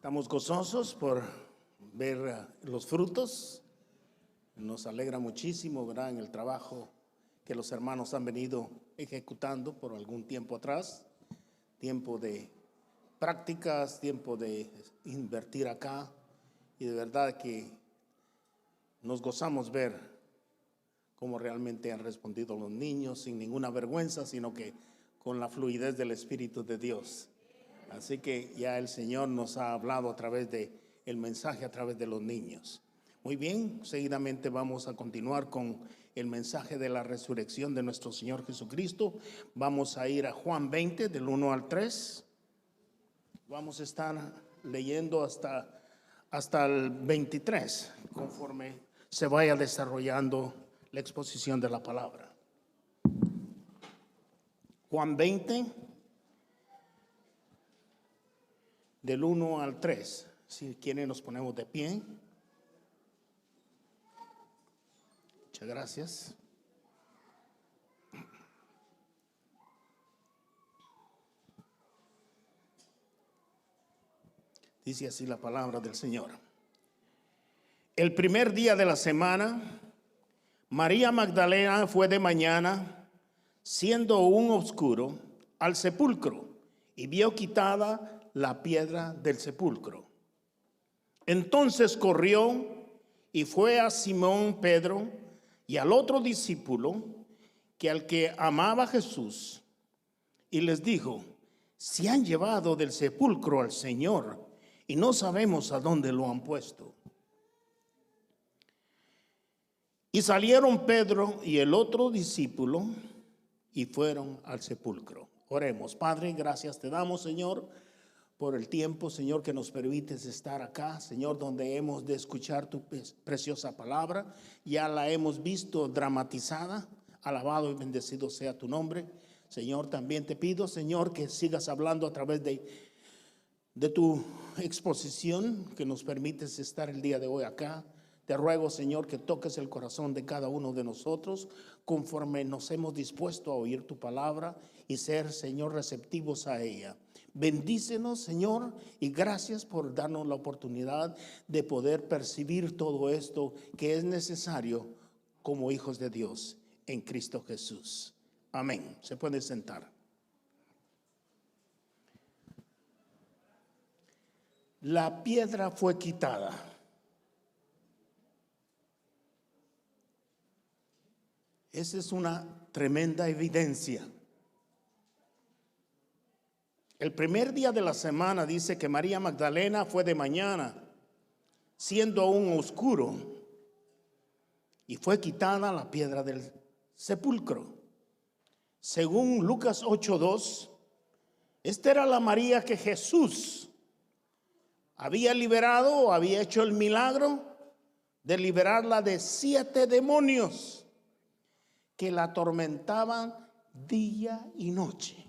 Estamos gozosos por ver los frutos. Nos alegra muchísimo, ¿verdad?, en el trabajo que los hermanos han venido ejecutando por algún tiempo atrás. Tiempo de prácticas, tiempo de invertir acá. Y de verdad que nos gozamos ver cómo realmente han respondido los niños sin ninguna vergüenza, sino que con la fluidez del Espíritu de Dios. Así que ya el Señor nos ha hablado a través de el mensaje, a través de los niños. Muy bien, seguidamente vamos a continuar con el mensaje de la resurrección de nuestro Señor Jesucristo. Vamos a ir a Juan 20, del 1 al 3. Vamos a estar leyendo hasta el 23, conforme se vaya desarrollando la exposición de la palabra. Juan 20, del 1 al 3. Si quieren nos ponemos de pie. Muchas gracias. Dice así la palabra del Señor. El primer día de la semana, María Magdalena fue de mañana, siendo aún oscuro, al sepulcro y vio quitada la piedra del sepulcro. Entonces corrió y fue a Simón Pedro y al otro discípulo al que amaba Jesús, y les dijo: se han llevado del sepulcro al Señor y no sabemos a dónde lo han puesto. Y salieron Pedro y el otro discípulo y fueron al sepulcro. Oremos. Padre, gracias te damos, Señor, por el tiempo, Señor, que nos permites estar acá, Señor, donde hemos de escuchar tu preciosa palabra. Ya la hemos visto dramatizada. Alabado y bendecido sea tu nombre. Señor, también te pido, Señor, que sigas hablando a través de tu exposición, que nos permites estar el día de hoy acá. Te ruego, Señor, que toques el corazón de cada uno de nosotros conforme nos hemos dispuesto a oír tu palabra y ser, Señor, receptivos a ella. Bendícenos, Señor, y gracias por darnos la oportunidad de poder percibir todo esto que es necesario como hijos de Dios en Cristo Jesús. Amén. Se puede sentar. La piedra fue quitada. Esa es una tremenda evidencia. El primer día de la semana dice que María Magdalena fue de mañana, siendo aún oscuro, y fue quitada la piedra del sepulcro. Según Lucas 8:2, esta era la María que Jesús había liberado o había hecho el milagro de liberarla de 7 demonios que la atormentaban día y noche.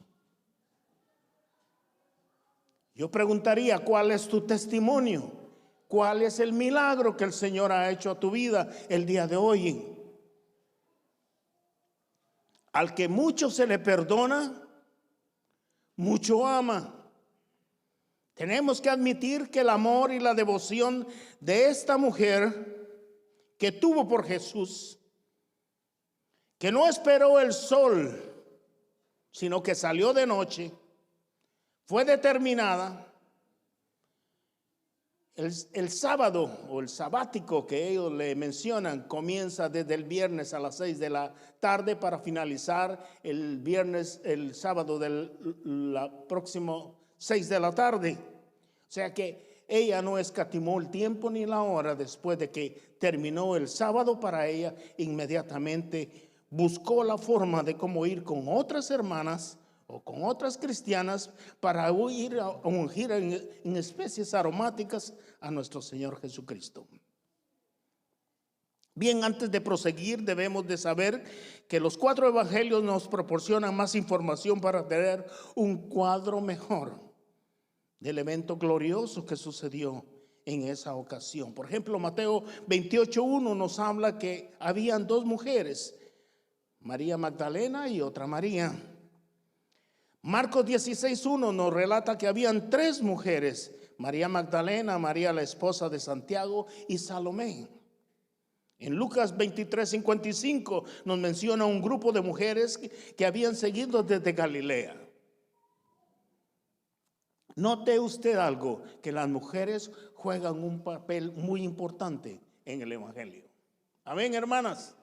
Yo preguntaría, ¿cuál es tu testimonio? ¿Cuál es el milagro que el Señor ha hecho a tu vida el día de hoy? Al que mucho se le perdona, mucho ama. Tenemos que admitir que el amor y la devoción de esta mujer que tuvo por Jesús, que no esperó el sol, sino que salió de noche, fue determinada. El sábado o el sabático que ellos le mencionan comienza desde el viernes a las 6 de la tarde para finalizar el sábado del próximo 6 de la tarde. O sea que ella no escatimó el tiempo ni la hora. Después de que terminó el sábado para ella, inmediatamente buscó la forma de cómo ir con otras hermanas o con otras cristianas para ir a ungir en especies aromáticas a nuestro Señor Jesucristo. Bien, antes de proseguir debemos de saber que los 4 evangelios nos proporcionan más información para tener un cuadro mejor del evento glorioso que sucedió en esa ocasión. Por ejemplo, Mateo 28:1 nos habla que habían 2 mujeres, María Magdalena y otra María. Marcos 16:1 nos relata que habían 3 mujeres: María Magdalena, María la esposa de Santiago y Salomé. En Lucas 23:55 nos menciona un grupo de mujeres que habían seguido desde Galilea. Note usted algo, que las mujeres juegan un papel muy importante en el Evangelio. Amén, hermanas.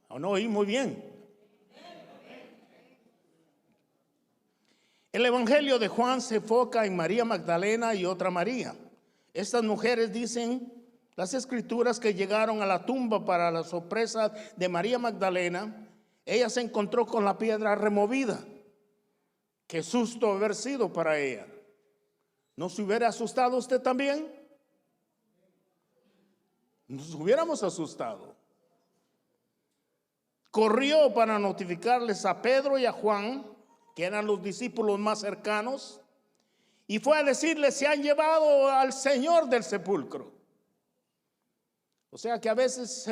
¿O no oí muy bien? El Evangelio de Juan se enfoca en María Magdalena y otra María. Estas mujeres, dicen las escrituras, que llegaron a la tumba para la sorpresa de María Magdalena. Ella se encontró con la piedra removida. Qué susto haber sido para ella. ¿No se hubiera asustado usted también? Nos hubiéramos asustado. Corrió para notificarles a Pedro y a Juan, que eran los discípulos más cercanos, y fue a decirles: se han llevado al Señor del sepulcro. O sea que a veces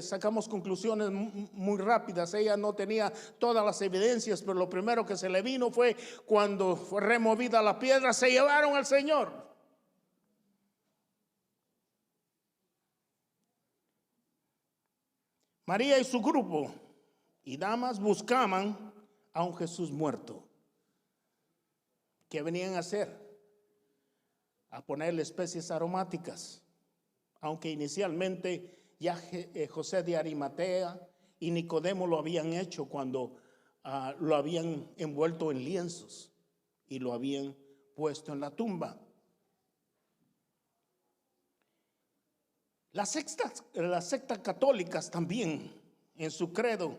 sacamos conclusiones muy rápidas. Ella no tenía todas las evidencias, pero lo primero que se le vino fue cuando fue removida la piedra: se llevaron al Señor. María y su grupo y damas buscaban a un Jesús muerto. ¿Qué venían a hacer? A ponerle especies aromáticas. Aunque inicialmente ya José de Arimatea y Nicodemo lo habían hecho cuando lo habían envuelto en lienzos y lo habían puesto en la tumba. Las sectas católicas también, en su credo,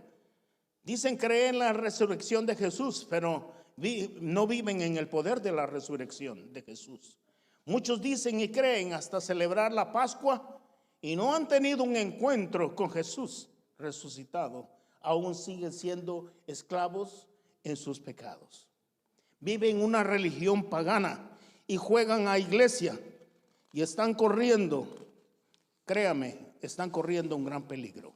dicen creer en la resurrección de Jesús, pero no viven en el poder de la resurrección de Jesús. Muchos dicen y creen hasta celebrar la Pascua y no han tenido un encuentro con Jesús resucitado. Aún siguen siendo esclavos en sus pecados. Viven una religión pagana y juegan a iglesia y están corriendo, créame, están corriendo un gran peligro.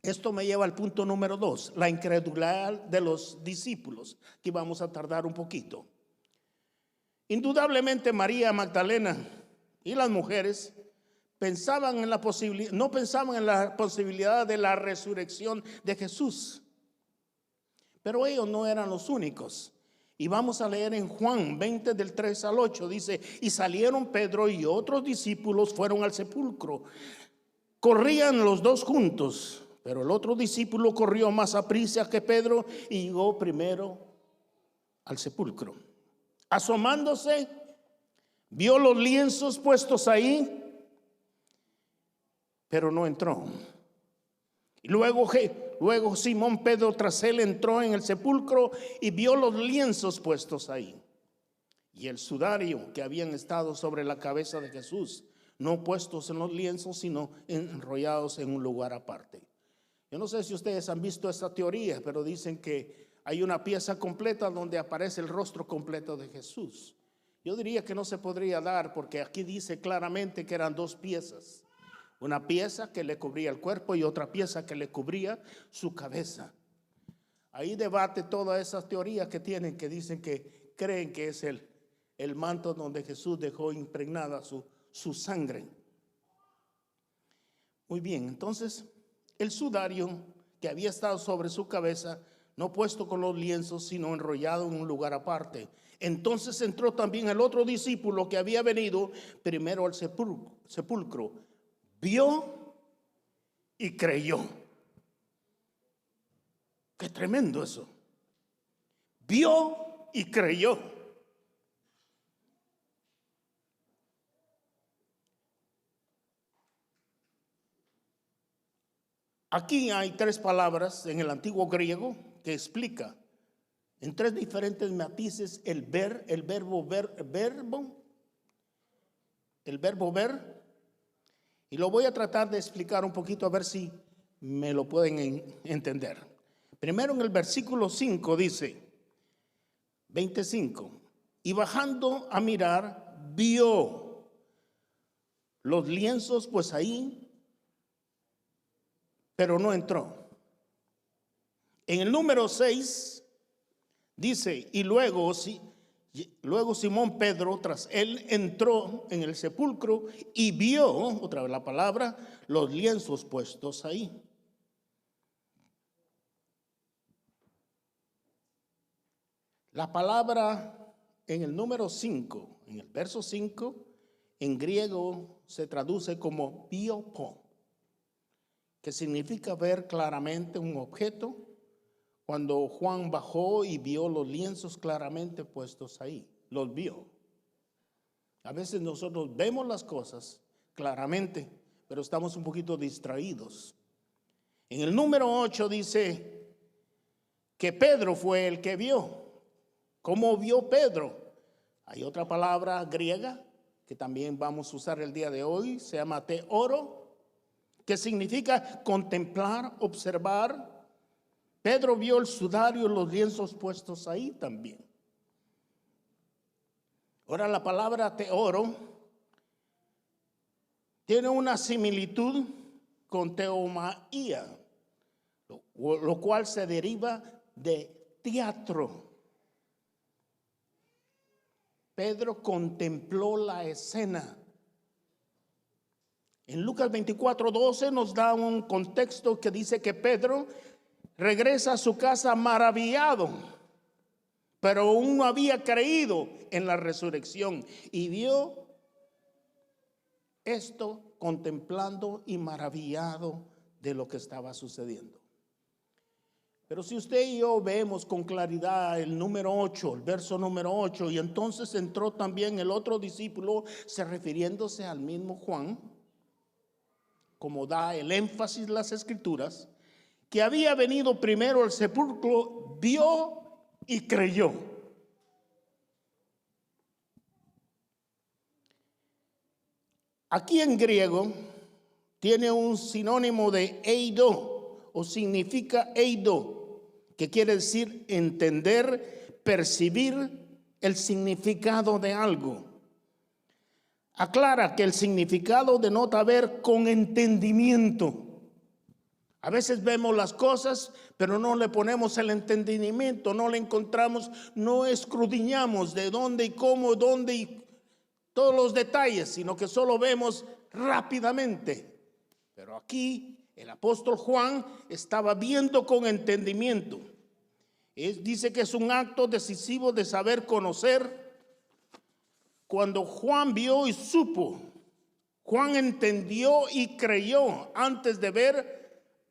Esto me lleva al punto número 2, la incredulidad de los discípulos. Aquí vamos a tardar un poquito. Indudablemente María Magdalena y las mujeres no pensaban en la posibilidad de la resurrección de Jesús. Pero ellos no eran los únicos. Y vamos a leer en Juan 20 del 3 al 8. Dice: y salieron Pedro y otros discípulos, fueron al sepulcro. Corrían los 2 juntos, pero el otro discípulo corrió más aprisa que Pedro y llegó primero al sepulcro. Asomándose, vio los lienzos puestos ahí, pero no entró. Y luego Simón Pedro tras él entró en el sepulcro y vio los lienzos puestos ahí y el sudario que habían estado sobre la cabeza de Jesús, no puestos en los lienzos, sino enrollados en un lugar aparte. Yo no sé si ustedes han visto esta teoría, pero dicen que hay una pieza completa donde aparece el rostro completo de Jesús. Yo diría que no se podría dar, porque aquí dice claramente que eran 2 piezas. Una pieza que le cubría el cuerpo y otra pieza que le cubría su cabeza. Ahí debate todas esas teorías que tienen, que dicen que creen que es el manto donde Jesús dejó impregnada su sangre. Muy bien, entonces el sudario que había estado sobre su cabeza, no puesto con los lienzos, sino enrollado en un lugar aparte. Entonces entró también el otro discípulo que había venido primero al sepulcro. Vio y creyó. Qué tremendo eso. Vio y creyó. Aquí hay 3 palabras en el antiguo griego que explica en 3 diferentes matices el verbo ver, y lo voy a tratar de explicar un poquito a ver si me lo pueden entender. Primero, en el versículo 5 dice, 25, y bajando a mirar, vio los lienzos pues ahí, pero no entró. En el número 6 dice, y luego Simón Pedro, tras él, entró en el sepulcro y vio, otra vez la palabra, los lienzos puestos ahí. La palabra en el número 5, en el verso 5, en griego se traduce como biopo, que significa ver claramente un objeto. Cuando Juan bajó y vio los lienzos claramente puestos ahí, los vio. A veces nosotros vemos las cosas claramente, pero estamos un poquito distraídos. En el número 8 dice que Pedro fue el que vio. ¿Cómo vio Pedro? Hay otra palabra griega que también vamos a usar el día de hoy, se llama teoro, que significa contemplar, observar. Pedro vio el sudario y los lienzos puestos ahí también. Ahora la palabra teoro tiene una similitud con teomaía, lo cual se deriva de teatro. Pedro contempló la escena. En Lucas 24:12 nos da un contexto que dice que Pedro regresa a su casa maravillado, pero aún no había creído en la resurrección y vio esto contemplando y maravillado de lo que estaba sucediendo. Pero si usted y yo vemos con claridad el número 8, el verso número 8, y entonces entró también el otro discípulo, refiriéndose al mismo Juan, como da el énfasis las escrituras, que había venido primero al sepulcro, vio y creyó. Aquí en griego tiene un sinónimo de eido, o significa eido, que quiere decir entender, percibir el significado de algo. Aclara que el significado denota ver con entendimiento. A veces vemos las cosas, pero no le ponemos el entendimiento, no le encontramos, no escudriñamos de dónde y cómo, dónde y todos los detalles, sino que solo vemos rápidamente. Pero aquí el apóstol Juan estaba viendo con entendimiento. Dice que es un acto decisivo de saber conocer. Cuando Juan vio y supo, Juan entendió y creyó antes de ver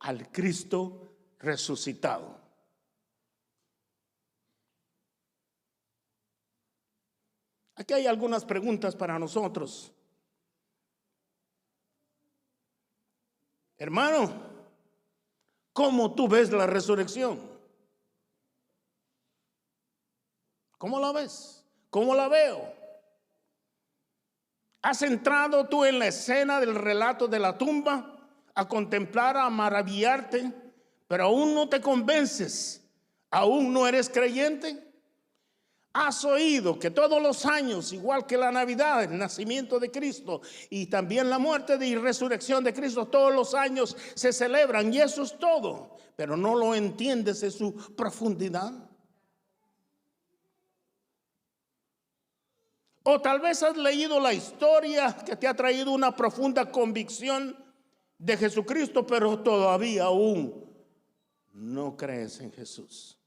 al Cristo resucitado. Aquí hay algunas preguntas para nosotros. Hermano, ¿cómo tú ves la resurrección? ¿Cómo la ves? ¿Cómo la veo? ¿Has entrado tú en la escena del relato de la tumba a contemplar, a maravillarte, pero aún no te convences? ¿Aún no eres creyente? ¿Has oído que todos los años, igual que la Navidad, el nacimiento de Cristo y también la muerte y resurrección de Cristo, todos los años se celebran y eso es todo? Pero no lo entiendes en su profundidad. O tal vez has leído la historia que te ha traído una profunda convicción de Jesucristo, pero todavía aún no crees en Jesús.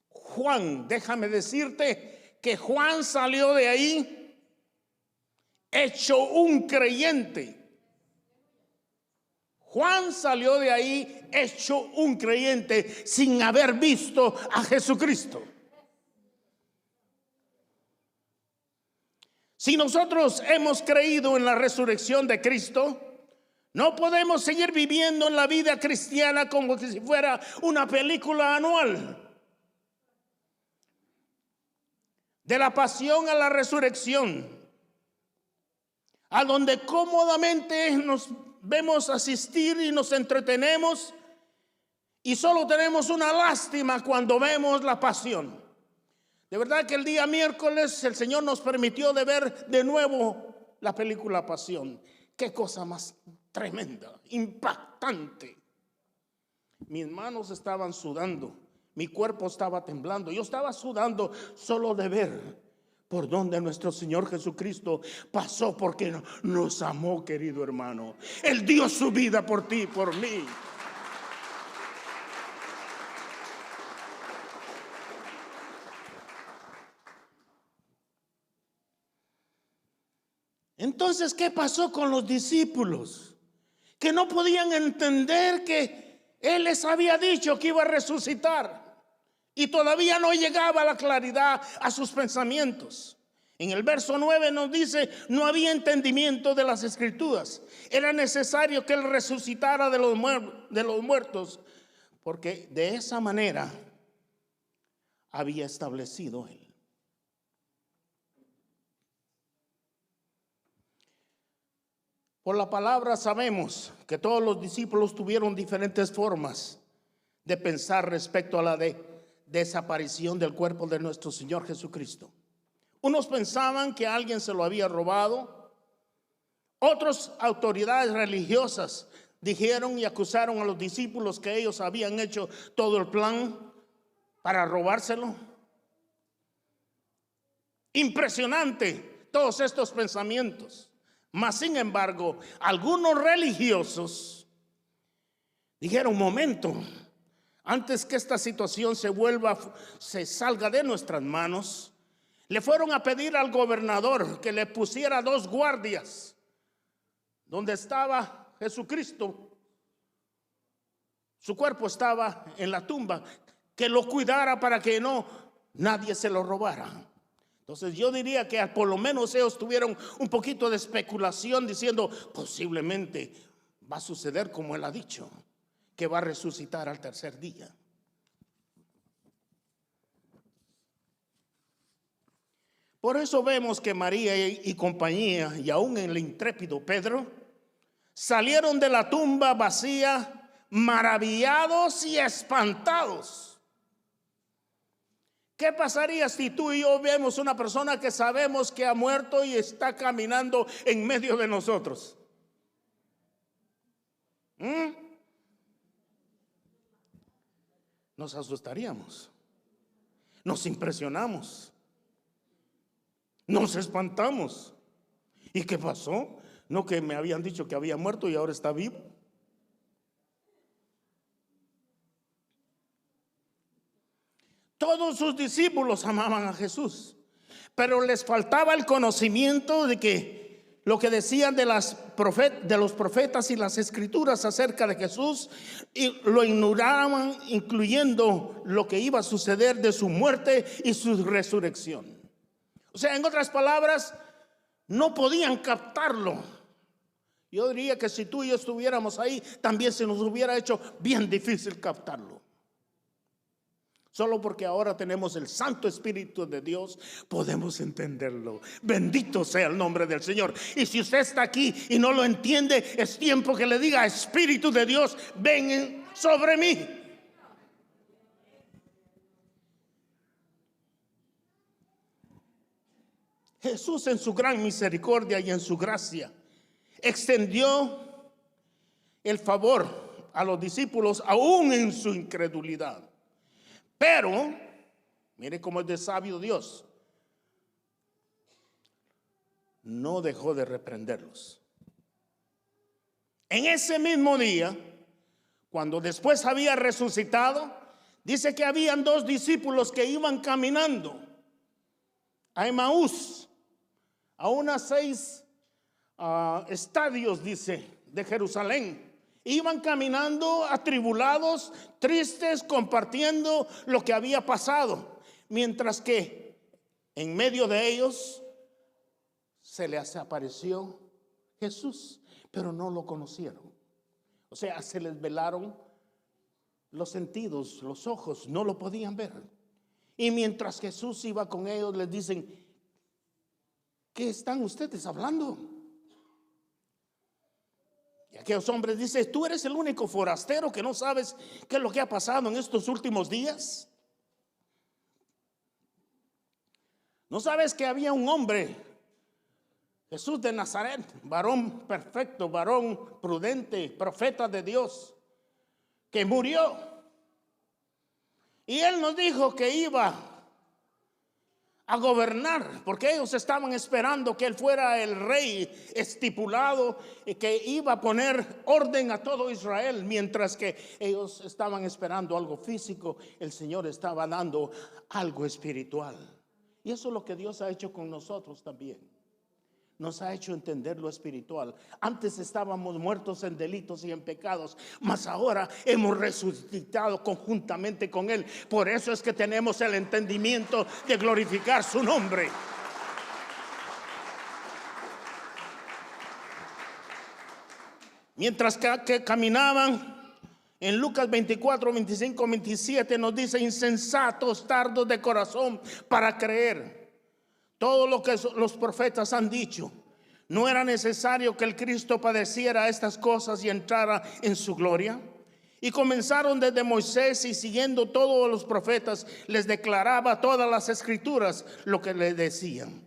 Juan, déjame decirte que Juan salió de ahí hecho un creyente. Juan salió de ahí hecho un creyente sin haber visto a Jesucristo. Si nosotros hemos creído en la resurrección de Cristo, no podemos seguir viviendo en la vida cristiana como si fuera una película anual. De la pasión a la resurrección, a donde cómodamente nos vemos asistir y nos entretenemos y solo tenemos una lástima cuando vemos la pasión. De verdad que el día miércoles el Señor nos permitió de ver de nuevo la película Pasión. Qué cosa más tremenda, impactante. Mis manos estaban sudando, mi cuerpo estaba temblando, yo estaba sudando solo de ver por donde nuestro Señor Jesucristo pasó, porque nos amó, querido hermano. Él dio su vida por ti, por mí. Entonces, ¿qué pasó con los discípulos? Que no podían entender que Él les había dicho que iba a resucitar. Y todavía no llegaba la claridad a sus pensamientos. En el verso 9 nos dice: no había entendimiento de las escrituras. Era necesario que Él resucitara de los muertos, porque de esa manera había establecido Él. Por la palabra sabemos que todos los discípulos tuvieron diferentes formas de pensar respecto a la desaparición del cuerpo de nuestro Señor Jesucristo. Unos pensaban que alguien se lo había robado. Otras autoridades religiosas dijeron y acusaron a los discípulos que ellos habían hecho todo el plan para robárselo. Impresionante todos estos pensamientos. Mas sin embargo, algunos religiosos dijeron: un momento, antes que esta situación se salga de nuestras manos, le fueron a pedir al gobernador que le pusiera 2 guardias donde estaba Jesucristo. Su cuerpo estaba en la tumba, que lo cuidara para que nadie se lo robara. Entonces yo diría que por lo menos ellos tuvieron un poquito de especulación, diciendo: posiblemente va a suceder como Él ha dicho, que va a resucitar al tercer día. Por eso vemos que María y compañía, y aún el intrépido Pedro, salieron de la tumba vacía, maravillados y espantados. ¿Qué pasaría si tú y yo vemos una persona que sabemos que ha muerto y está caminando en medio de nosotros? Nos asustaríamos, nos impresionamos, nos espantamos. ¿Y qué pasó? No, que me habían dicho que había muerto y ahora está vivo. Todos sus discípulos amaban a Jesús, pero les faltaba el conocimiento de que lo que decían de los profetas y las escrituras acerca de Jesús, y lo ignoraban, incluyendo lo que iba a suceder de su muerte y su resurrección. O sea, en otras palabras, no podían captarlo. Yo diría que si tú y yo estuviéramos ahí, también se nos hubiera hecho bien difícil captarlo. Solo porque ahora tenemos el Santo Espíritu de Dios, podemos entenderlo. Bendito sea el nombre del Señor. Y si usted está aquí y no lo entiende, es tiempo que le diga: Espíritu de Dios, ven sobre mí. Jesús, en su gran misericordia y en su gracia, extendió el favor a los discípulos aún en su incredulidad. Pero, mire cómo es de sabio Dios, no dejó de reprenderlos. En ese mismo día, cuando después había resucitado, dice que habían 2 discípulos que iban caminando a Emaús, a unos 6 estadios, dice, de Jerusalén. Iban caminando atribulados, tristes, compartiendo lo que había pasado, mientras que en medio de ellos se les apareció Jesús, pero no lo conocieron. O sea, se les velaron los sentidos, los ojos, no lo podían ver. Y mientras Jesús iba con ellos, les dicen: ¿qué están ustedes hablando? Y aquellos hombres dicen: ¿tú eres el único forastero que no sabes qué es lo que ha pasado en estos últimos días? ¿No sabes que había un hombre, Jesús de Nazaret, varón perfecto, varón prudente, profeta de Dios, que murió. Y Él nos dijo que iba a gobernar, porque ellos estaban esperando que Él fuera el rey estipulado, que iba a poner orden a todo Israel. Mientras que ellos estaban esperando algo físico, el Señor estaba dando algo espiritual. Y eso es lo que Dios ha hecho con nosotros también. Nos ha hecho entender lo espiritual. Antes estábamos muertos en delitos y en pecados, mas ahora hemos resucitado conjuntamente con Él. Por eso es que tenemos el entendimiento de glorificar su nombre. Mientras que caminaban, en Lucas 24, 25, 27 nos dice: insensatos, tardos de corazón para creer todo lo que los profetas han dicho. ¿No era necesario que el Cristo padeciera estas cosas y entrara en su gloria? Y comenzaron desde Moisés y siguiendo todos los profetas, les declaraba todas las escrituras lo que le decían.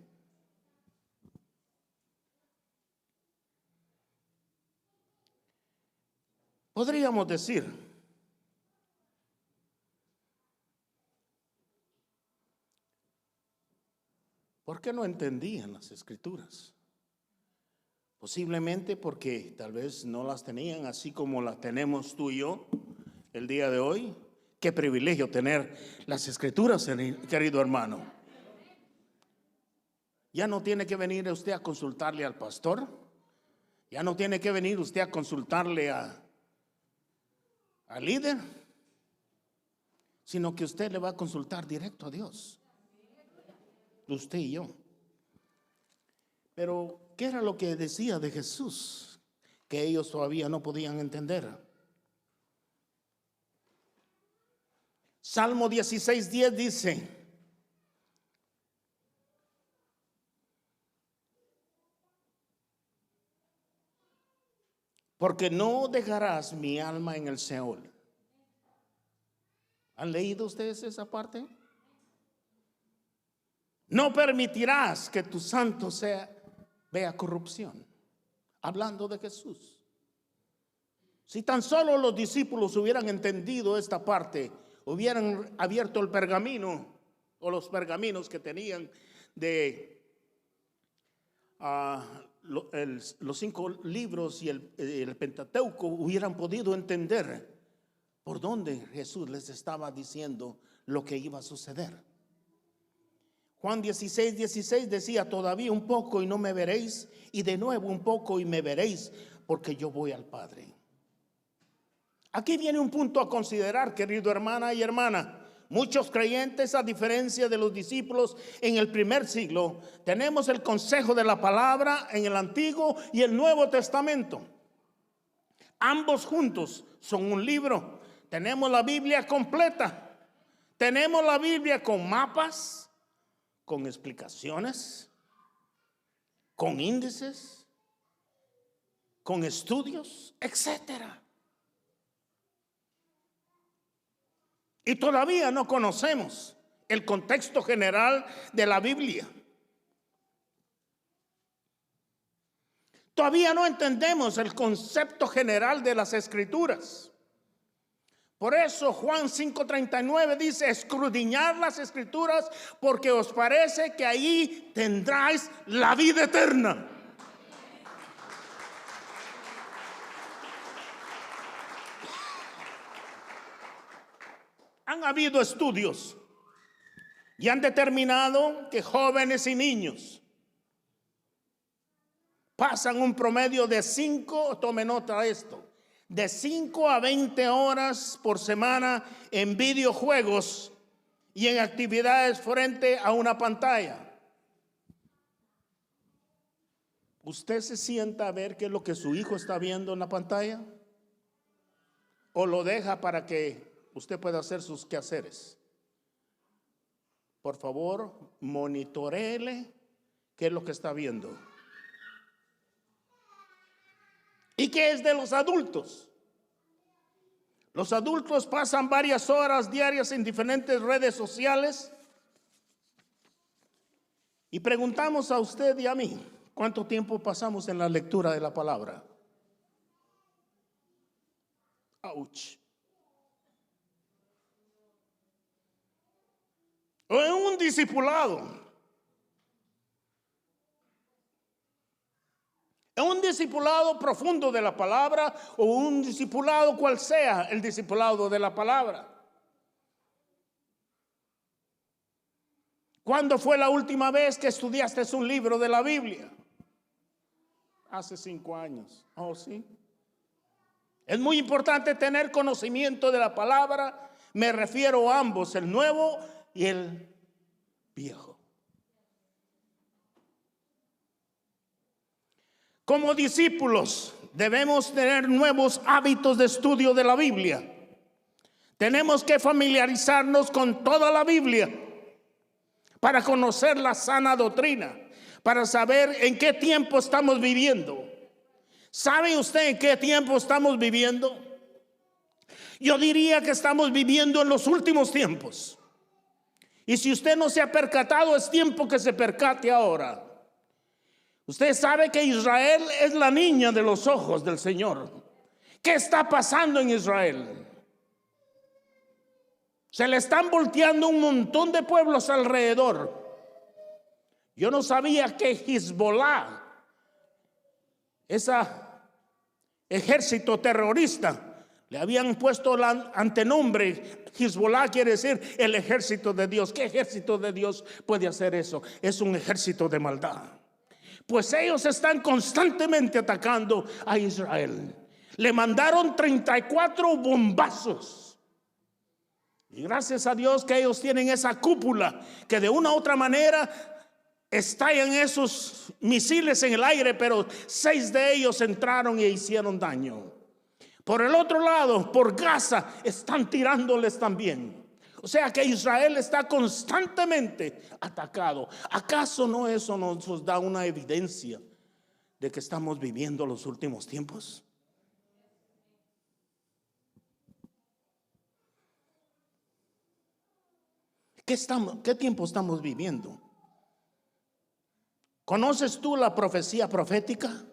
Podríamos decir, ¿por qué no entendían las escrituras? Posiblemente porque tal vez no las tenían así como las tenemos tú y yo el día de hoy. Qué privilegio tener las escrituras, querido hermano. Ya no tiene que venir usted a consultarle al pastor. Ya no tiene que venir usted a consultarle al líder, sino que usted le va a consultar directo a Dios. Usted y yo. Pero ¿qué era lo que decía de Jesús que ellos todavía no podían entender? Salmo 16:10 dice: porque no dejarás mi alma en el Seol. ¿Han leído ustedes esa parte? No permitirás que tu santo vea corrupción. Hablando de Jesús. Si tan solo los discípulos hubieran entendido esta parte, hubieran abierto el pergamino o los pergaminos que tenían de los 5 libros y el Pentateuco, hubieran podido entender por dónde Jesús les estaba diciendo lo que iba a suceder. Juan 16:16 decía: todavía un poco y no me veréis, y de nuevo un poco y me veréis, porque yo voy al Padre. Aquí viene un punto a considerar, querido hermana y hermana. Muchos creyentes, a diferencia de los discípulos en el primer siglo, tenemos el consejo de la palabra en el Antiguo y el Nuevo Testamento. Ambos juntos son un libro. Tenemos la Biblia completa. Tenemos la Biblia con mapas, con explicaciones, con índices, con estudios, etcétera. Y todavía no conocemos el contexto general de la Biblia. Todavía no entendemos el concepto general de las Escrituras. Por eso Juan 5:39 dice: escudriñad las Escrituras, porque os parece que ahí tendráis la vida eterna. Han habido estudios y han determinado que jóvenes y niños pasan un promedio de 5, tome nota de esto, de 5 a 20 horas por semana en videojuegos y en actividades frente a una pantalla. ¿Usted se sienta a ver qué es lo que su hijo está viendo en la pantalla? ¿O lo deja para que usted pueda hacer sus quehaceres? Por favor, monitoreele qué es lo que está viendo. ¿Y qué es de los adultos? Los adultos pasan varias horas diarias en diferentes redes sociales. Y preguntamos a usted y a mí: ¿cuánto tiempo pasamos en la lectura de la palabra? ¡Auch! o en un discipulado. En un discipulado profundo de la palabra o un discipulado cual sea el discipulado de la palabra. ¿Cuándo fue la última vez que estudiaste un libro de la Biblia? Hace 5 años. Oh, sí. Es muy importante tener conocimiento de la palabra. Me refiero a ambos, el nuevo y el viejo. Como discípulos debemos tener nuevos hábitos de estudio de la Biblia. Tenemos que familiarizarnos con toda la Biblia para conocer la sana doctrina, para saber en qué tiempo estamos viviendo. ¿Sabe usted en qué tiempo estamos viviendo? Yo diría que estamos viviendo en los últimos tiempos. Y si usted no se ha percatado, es tiempo que se percate ahora. Usted sabe que Israel es la niña de los ojos del Señor. ¿Qué está pasando en Israel? Se le están volteando un montón de pueblos alrededor. Yo no sabía que Hezbollah, ese ejército terrorista, le habían puesto el antenombre. Hezbollah quiere decir el ejército de Dios. ¿Qué ejército de Dios puede hacer eso? Es un ejército de maldad. Pues ellos están constantemente atacando a Israel. Le mandaron 34 bombazos. Y gracias a Dios que ellos tienen esa cúpula que de una u otra manera estallan esos misiles en el aire, pero 6 de ellos entraron e hicieron daño. Por el otro lado, por Gaza, están tirándoles también. O sea que Israel está constantemente atacado. ¿Acaso no eso nos da una evidencia de que estamos viviendo los últimos tiempos? ¿Qué tiempo estamos viviendo? ¿Conoces tú la profecía profética?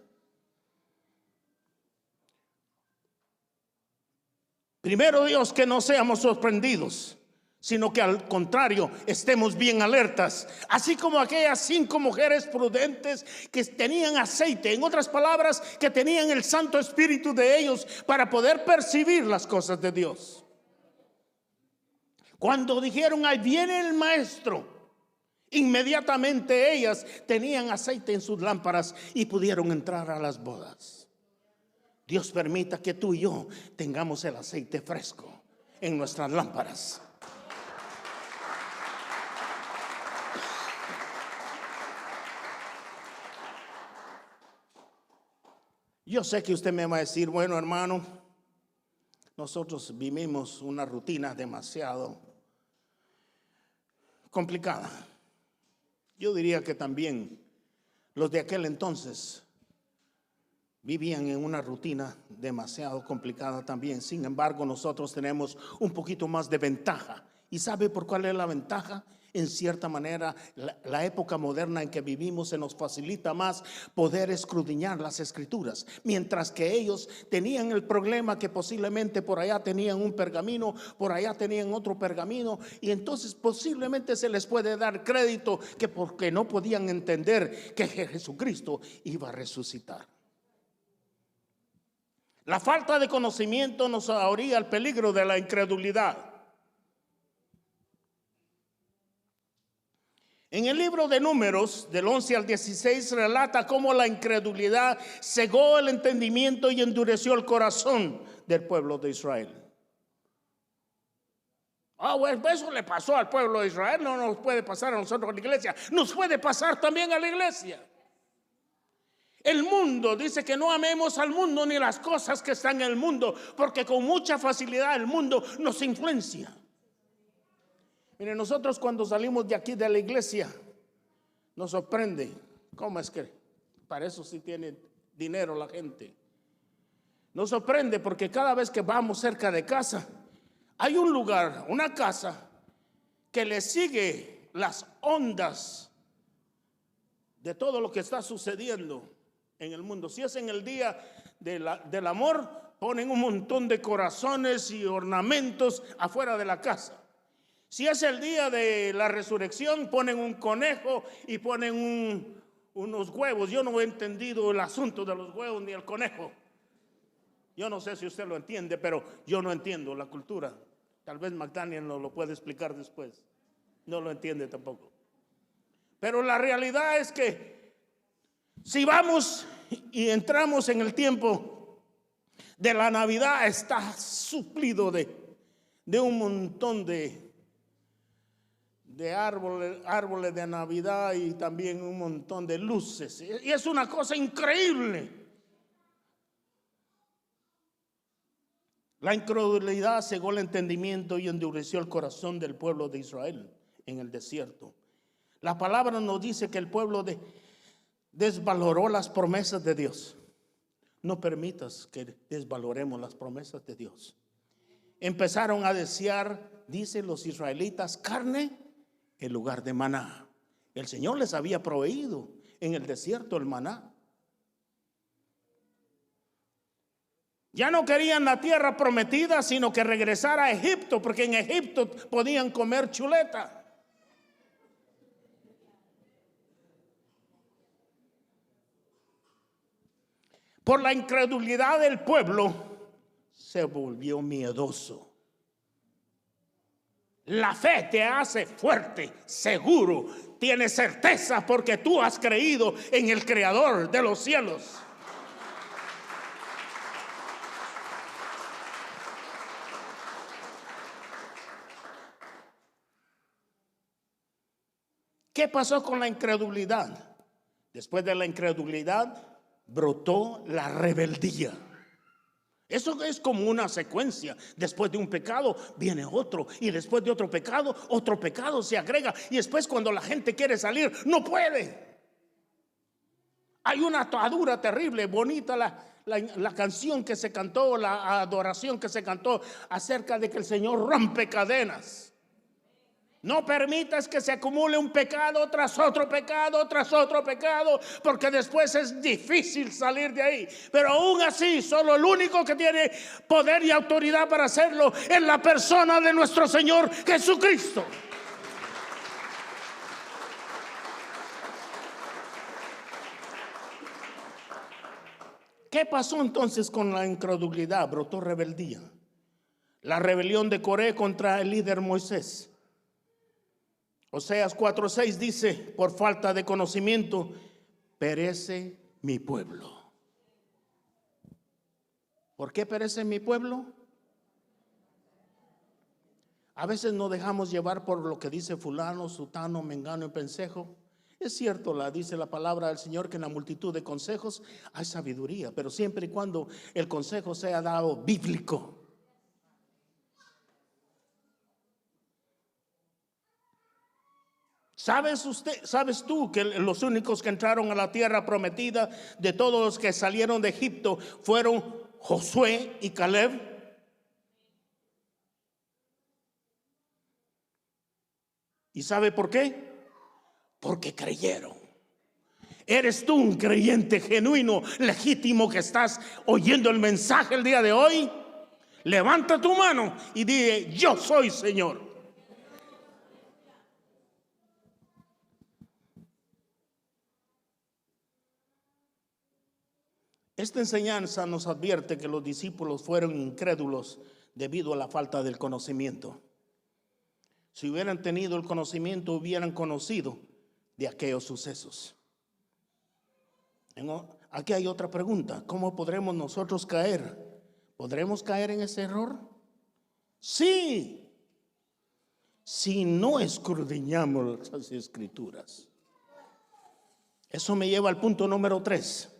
Primero, Dios, que no seamos sorprendidos, sino que al contrario estemos bien alertas, así como aquellas 5 mujeres prudentes que tenían aceite, en otras palabras, que tenían el Santo Espíritu de ellos para poder percibir las cosas de Dios. Cuando dijeron, ahí viene el maestro, inmediatamente ellas tenían aceite en sus lámparas y pudieron entrar a las bodas. Dios permita que tú y yo tengamos el aceite fresco en nuestras lámparas. Yo sé que usted me va a decir, bueno, hermano, nosotros vivimos una rutina demasiado complicada. Yo diría que también los de aquel entonces vivían en una rutina demasiado complicada también. Sin embargo, nosotros tenemos un poquito más de ventaja. ¿Y sabe por cuál es la ventaja? En cierta manera, la época moderna en que vivimos se nos facilita más poder escudriñar las escrituras, mientras que ellos tenían el problema que posiblemente por allá tenían un pergamino, por allá tenían otro pergamino, y entonces posiblemente se les puede dar crédito que porque no podían entender que Jesucristo iba a resucitar. La falta de conocimiento nos orilla al peligro de la incredulidad. En el libro de Números, del 11 al 16, relata cómo la incredulidad cegó el entendimiento y endureció el corazón del pueblo de Israel. Bueno, eso le pasó al pueblo de Israel, no nos puede pasar a nosotros a la iglesia, nos puede pasar también a la iglesia. El mundo dice que no amemos al mundo ni las cosas que están en el mundo, porque con mucha facilidad el mundo nos influencia. Miren, nosotros cuando salimos de aquí de la iglesia nos sorprende. ¿Cómo es que para eso sí tiene dinero la gente? Nos sorprende porque cada vez que vamos cerca de casa hay un lugar, una casa que le sigue las ondas de todo lo que está sucediendo en el mundo. Si es en el día del amor, ponen un montón de corazones y ornamentos afuera de la casa. Si es el día de la resurrección, ponen un conejo y ponen unos huevos. Yo no he entendido el asunto de los huevos ni el conejo. Yo no sé si usted lo entiende, pero yo no entiendo la cultura. Tal vez McDaniel nos lo puede explicar después. No lo entiende tampoco. Pero la realidad es que si vamos y entramos en el tiempo de la Navidad, está suplido de un montón de árboles de Navidad y también un montón de luces. Y es una cosa increíble. La incredulidad cegó el entendimiento y endureció el corazón del pueblo de Israel en el desierto. La palabra nos dice que el pueblo desvaloró las promesas de Dios. No permitas que desvaloremos las promesas de Dios. Empezaron a desear, dicen los israelitas, carne en lugar de maná. El Señor les había proveído en el desierto el maná. Ya no querían la tierra prometida, sino que regresar a Egipto, porque en Egipto podían comer chuleta. Por la incredulidad del pueblo, se volvió miedoso. La fe te hace fuerte, seguro, tienes certeza porque tú has creído en el Creador de los cielos. ¿Qué pasó con la incredulidad? Después de la incredulidad brotó la rebeldía. Eso es como una secuencia. Después de un pecado viene otro, y después de otro pecado se agrega, y después cuando la gente quiere salir no puede. Hay una atadura terrible. Bonita la canción que se cantó, la adoración que se cantó acerca de que el Señor rompe cadenas. No permitas que se acumule un pecado tras otro pecado, porque después es difícil salir de ahí. Pero aún así, solo el único que tiene poder y autoridad para hacerlo es la persona de nuestro Señor Jesucristo. ¿Qué pasó entonces con la incredulidad? Brotó rebeldía. La rebelión de Coré contra el líder Moisés. Oseas 4:6 dice: por falta de conocimiento perece mi pueblo. ¿Por qué perece mi pueblo? A veces nos dejamos llevar por lo que dice fulano, sutano, mengano y pensejo. Es cierto, dice la palabra del Señor que en la multitud de consejos hay sabiduría, pero siempre y cuando el consejo sea dado bíblico. ¿Sabes tú que los únicos que entraron a la tierra prometida de todos los que salieron de Egipto fueron Josué y Caleb? ¿Y sabe por qué? Porque creyeron. ¿Eres tú un creyente genuino, legítimo, que estás oyendo el mensaje el día de hoy? Levanta tu mano y di: yo soy, Señor. Esta enseñanza nos advierte que los discípulos fueron incrédulos debido a la falta del conocimiento. Si hubieran tenido el conocimiento, hubieran conocido de aquellos sucesos. Aquí hay otra pregunta: ¿cómo podremos nosotros caer? ¿Podremos caer en ese error? Sí, si no escudriñamos las Escrituras. Eso me lleva al punto número 3.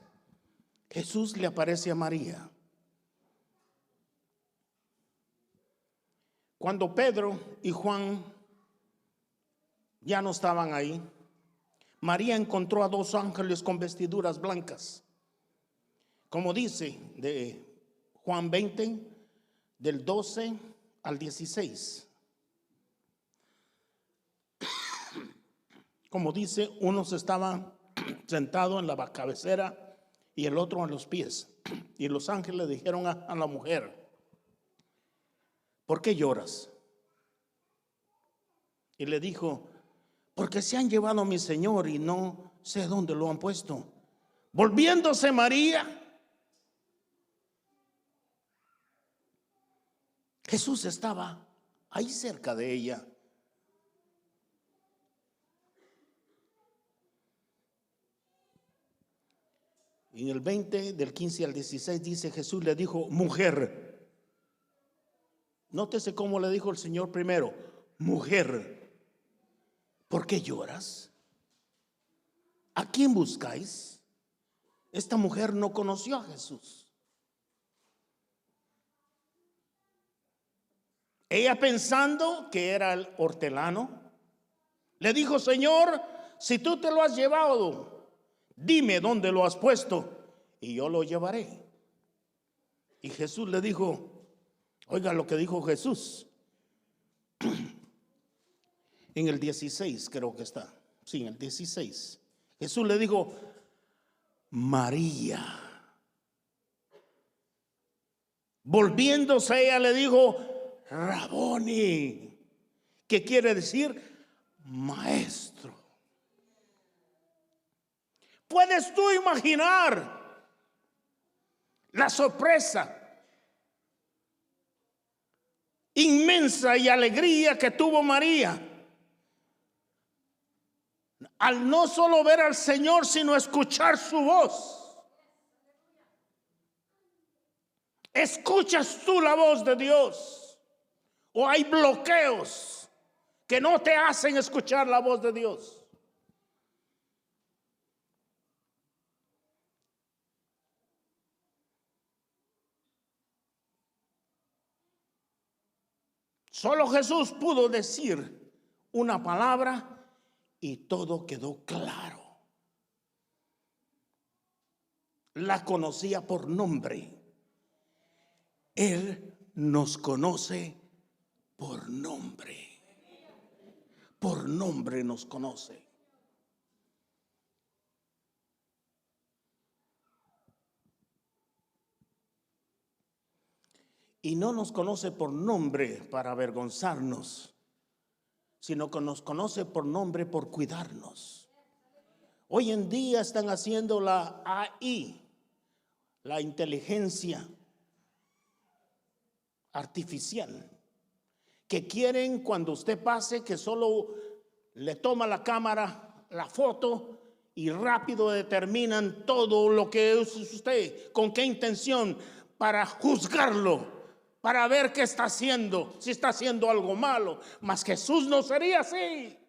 Jesús le aparece a María. Cuando Pedro y Juan ya no estaban ahí, María encontró a 2 ángeles con vestiduras blancas. Como dice de Juan 20, del 12 al 16. Como dice, unos estaban sentados en la cabecera y el otro en los pies. Y los ángeles dijeron a la mujer: ¿por qué lloras? y le dijo: porque se han llevado a mi Señor y no sé dónde lo han puesto. Volviéndose María, Jesús estaba ahí cerca de ella. En el 20, del 15 al 16 dice: Jesús le dijo: mujer. Nótese cómo le dijo el Señor primero: mujer, ¿por qué lloras? ¿A quién buscáis? Esta mujer no conoció a Jesús. Ella, pensando que era el hortelano, le dijo: Señor, si tú te lo has llevado, dime dónde lo has puesto y yo lo llevaré. Y Jesús le dijo, oiga lo que dijo Jesús en el 16, creo que está. Sí, en el 16. Jesús le dijo: María. Volviéndose ella le dijo: Raboni, que quiere decir maestro. ¿Puedes tú imaginar la sorpresa inmensa y alegría que tuvo María al no solo ver al Señor, sino escuchar su voz? ¿Escuchas tú la voz de Dios? ¿O hay bloqueos que no te hacen escuchar la voz de Dios? Solo Jesús pudo decir una palabra y todo quedó claro. La conocía por nombre. Él nos conoce por nombre. Por nombre nos conoce. Y no nos conoce por nombre para avergonzarnos, sino que nos conoce por nombre por cuidarnos. Hoy en día están haciendo la AI, la inteligencia artificial, que quieren cuando usted pase que solo le toma la cámara, la foto, y rápido determinan todo lo que es usted, con qué intención, para juzgarlo, para ver qué está haciendo, si está haciendo algo malo. Mas Jesús no sería así.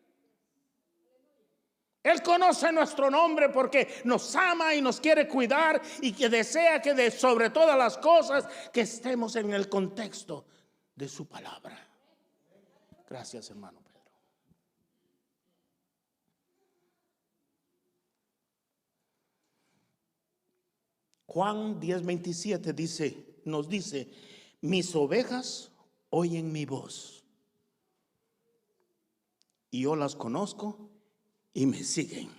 Él conoce nuestro nombre porque nos ama y nos quiere cuidar, y que desea que sobre todas las cosas que estemos en el contexto de su palabra. Gracias, hermano Pedro. Juan 10:27 nos dice: mis ovejas oyen mi voz y yo las conozco y me siguen.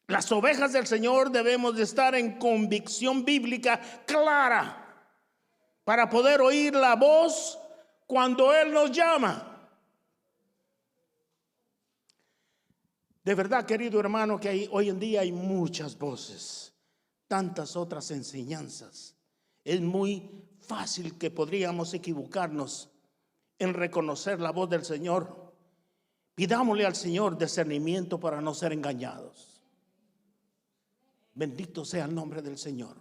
Las ovejas del Señor debemos de estar en convicción bíblica clara para poder oír la voz cuando Él nos llama. De verdad, querido hermano, que hoy en día hay muchas voces, tantas otras enseñanzas. Es muy fácil que podríamos equivocarnos en reconocer la voz del Señor. Pidámosle al Señor discernimiento para no ser engañados. Bendito sea el nombre del Señor.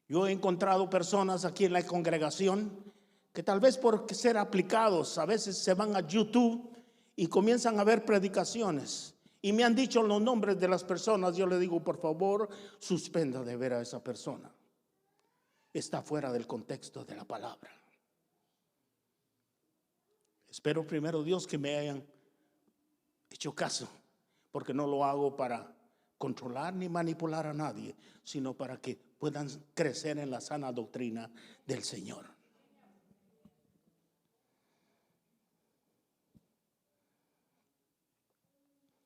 Yo he encontrado personas aquí en la congregación que tal vez por ser aplicados, a veces se van a YouTube y comienzan a ver predicaciones y me han dicho los nombres de las personas. Yo le digo: por favor, suspenda de ver a esa persona. Está fuera del contexto de la palabra. Espero primero Dios que me hayan hecho caso, porque no lo hago para controlar ni manipular a nadie, sino para que puedan crecer en la sana doctrina del Señor.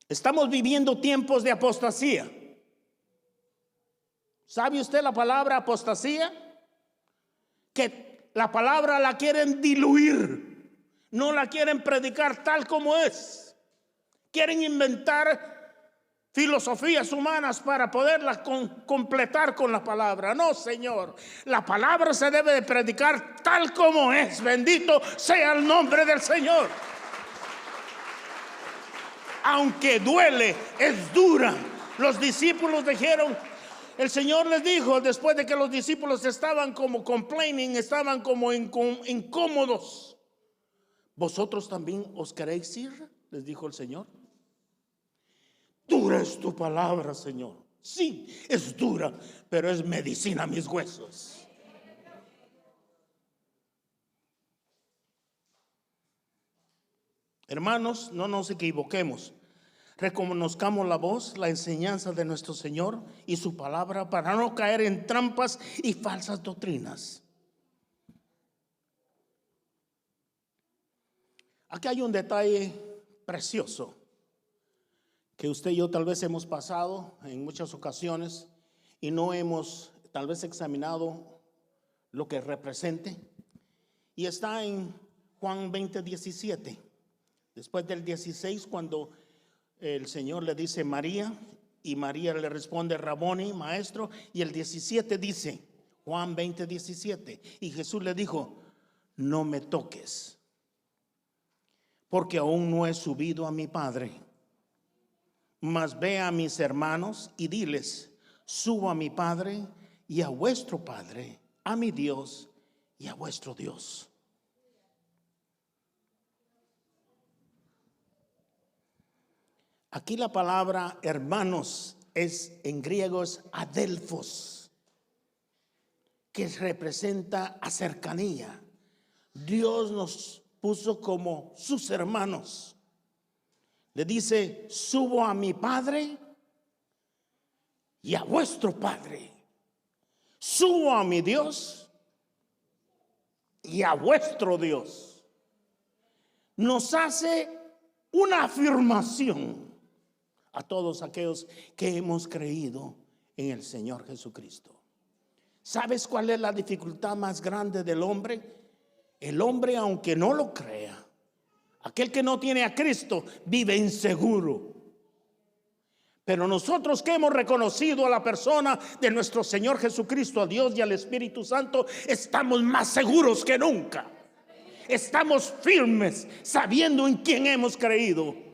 Estamos viviendo tiempos de apostasía. ¿Sabe usted la palabra apostasía? Que la palabra la quieren diluir. No la quieren predicar tal como es. Quieren inventar filosofías humanas para poderla completar con la palabra. No, Señor. La palabra se debe de predicar tal como es. Bendito sea el nombre del Señor. Aunque duele, es dura. Los discípulos dijeron, el Señor les dijo, después de que los discípulos estaban como complaining, estaban como incómodos: ¿vosotros también os queréis ir?, les dijo el Señor. Dura es tu palabra, Señor. Sí, es dura, pero es medicina a mis huesos. Hermanos, no nos equivoquemos. Reconozcamos la voz, la enseñanza de nuestro Señor y su palabra para no caer en trampas y falsas doctrinas. Aquí hay un detalle precioso que usted y yo tal vez hemos pasado en muchas ocasiones y no hemos tal vez examinado lo que represente. Y está en Juan 20:17. Después del 16, cuando el Señor le dice María, y María le responde Raboni, maestro. Y el 17 dice, Juan 20:17, y Jesús le dijo: no me toques, porque aún no he subido a mi Padre. Mas ve a mis hermanos y diles: subo a mi Padre y a vuestro Padre, a mi Dios y a vuestro Dios. Aquí la palabra hermanos es en griego es adelphos, que representa a cercanía. Dios nos puso como sus hermanos. Le dice: subo a mi Padre y a vuestro Padre. Subo a mi Dios y a vuestro Dios. Nos hace una afirmación a todos aquellos que hemos creído en el Señor Jesucristo. ¿Sabes cuál es la dificultad más grande del hombre? El hombre, aunque no lo crea, aquel que no tiene a Cristo, vive inseguro. Pero nosotros que hemos reconocido a la persona de nuestro Señor Jesucristo, a Dios y al Espíritu Santo, estamos más seguros que nunca. Estamos firmes, sabiendo en quién hemos creído.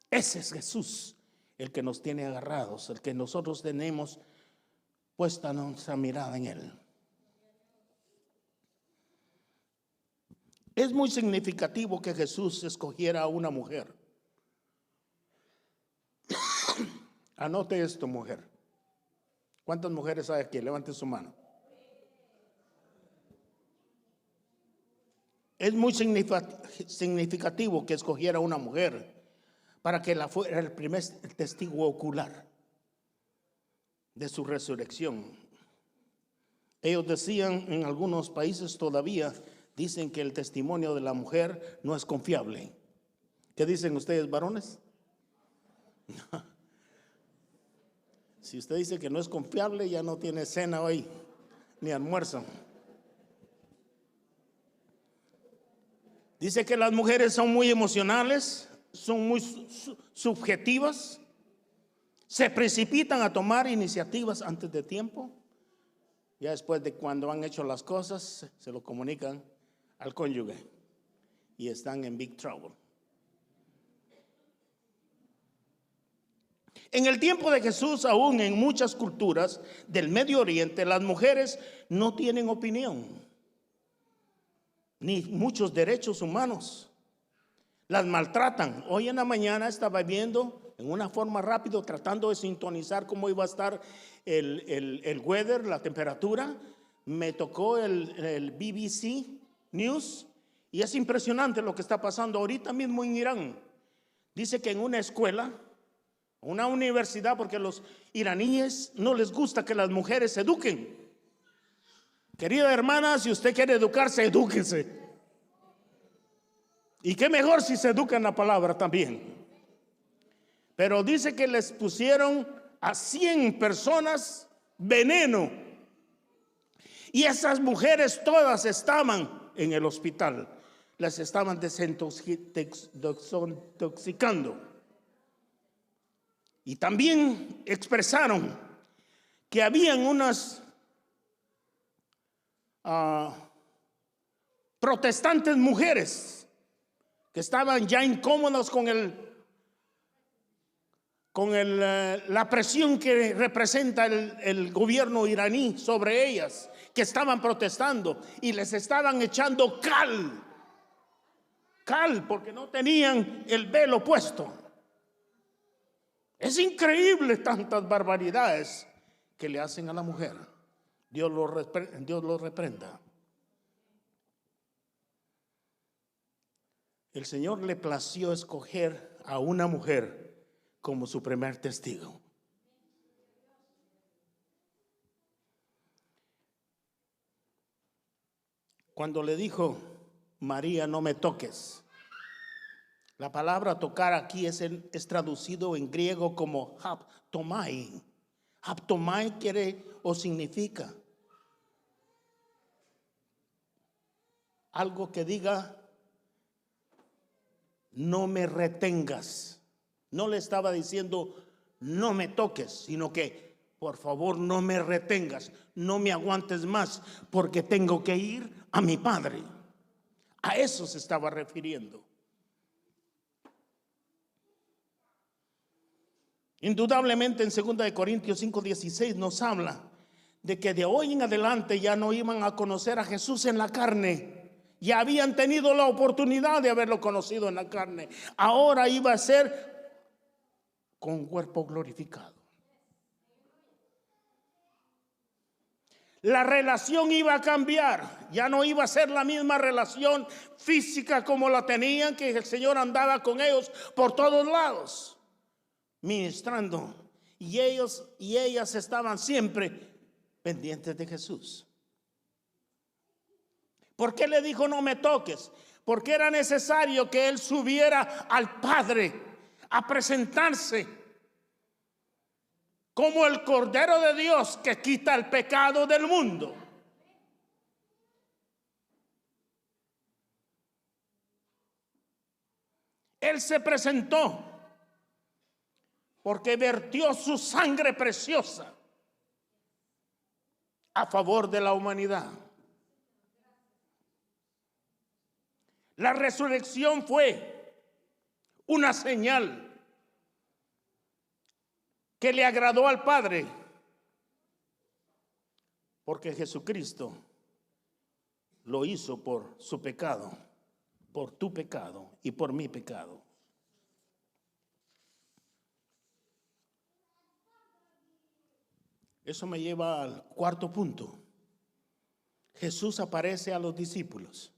Ese es Jesús, el que nos tiene agarrados, el que nosotros tenemos puesta nuestra mirada en Él. Es muy significativo que Jesús escogiera a una mujer. Anote esto, mujer. ¿Cuántas mujeres hay aquí? Levanten su mano. Es muy significativo que escogiera a una mujer para que la fuera el primer testigo ocular de su resurrección. Ellos decían, en algunos países todavía dicen que el testimonio de la mujer no es confiable. ¿Qué dicen ustedes, varones? Si usted dice que no es confiable, ya no tiene cena hoy, ni almuerzo. Dice que las mujeres son muy emocionales, son muy subjetivas, se precipitan a tomar iniciativas antes de tiempo. Ya después de cuando han hecho las cosas, se lo comunican al cónyuge y están en big trouble. En el tiempo de Jesús, aún en muchas culturas del Medio Oriente, las mujeres no tienen opinión ni muchos derechos humanos. Las maltratan. Hoy en la mañana estaba viendo en una forma rápida, tratando de sintonizar cómo iba a estar el weather, la temperatura. Me tocó el BBC News y es impresionante lo que está pasando ahorita mismo en Irán. Dice que en una escuela, una universidad, porque a los iraníes no les gusta que las mujeres se eduquen. Querida hermana, si usted quiere educarse, edúquese. Y qué mejor si se educa en la palabra también. Pero dice que les pusieron a 100 personas veneno. Y esas mujeres todas estaban en el hospital. Las estaban desintoxicando. Y también expresaron que habían unas protestantes mujeres que estaban ya incómodas con la presión que representa el gobierno iraní sobre ellas, que estaban protestando y les estaban echando cal porque no tenían el velo puesto. Es increíble tantas barbaridades que le hacen a la mujer. Dios lo reprenda. El Señor le plació escoger a una mujer como su primer testigo. Cuando le dijo, María, no me toques. La palabra tocar aquí es traducido en griego como haptomai. Haptomai quiere o significa algo que diga, no me retengas. No le estaba diciendo, no me toques, sino que, por favor, no me retengas, no me aguantes más, porque tengo que ir a mi Padre. A eso se estaba refiriendo. Indudablemente en 2 Corintios 5:16 nos habla de que de hoy en adelante ya no iban a conocer a Jesús en la carne. Ya habían tenido la oportunidad de haberlo conocido en la carne. Ahora iba a ser con cuerpo glorificado. La relación iba a cambiar. Ya no iba a ser la misma relación física como la tenían, que el Señor andaba con ellos por todos lados, ministrando, y ellos y ellas estaban siempre pendientes de Jesús. ¿Por qué le dijo no me toques? Porque era necesario que él subiera al Padre a presentarse como el Cordero de Dios que quita el pecado del mundo. Él se presentó porque vertió su sangre preciosa a favor de la humanidad. La resurrección fue una señal que le agradó al Padre, porque Jesucristo lo hizo por su pecado, por tu pecado y por mi pecado. Eso me lleva al cuarto punto. Jesús aparece a los discípulos.